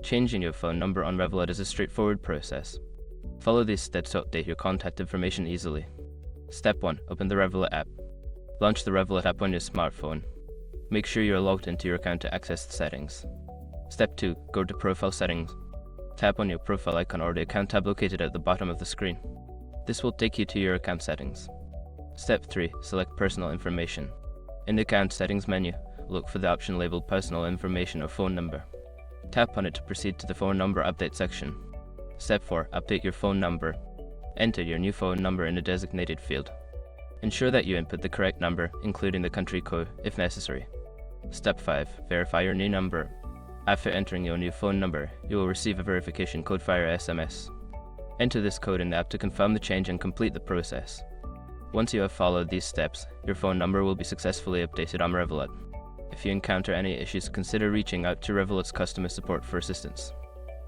Changing your phone number on Revolut is a straightforward process. Follow these steps to update your contact information easily. Step 1. Open the Revolut app. Launch the Revolut app on your smartphone. Make sure you're logged into your account to access the settings. Step 2. Go to Profile Settings. Tap on your profile icon or the account tab located at the bottom of the screen. This will take you to your account settings. Step 3. Select Personal Information. In the Account Settings menu, look for the option labeled Personal Information or Phone Number. Tap on it to proceed to the Phone Number Update section. Step 4. Update your phone number. Enter your new phone number in a designated field. Ensure that you input the correct number, including the country code, if necessary. Step 5. Verify your new number. After entering your new phone number, you will receive a verification code via SMS. Enter this code in the app to confirm the change and complete the process. Once you have followed these steps, your phone number will be successfully updated on Revolut. If you encounter any issues, consider reaching out to Revolut's customer support for assistance.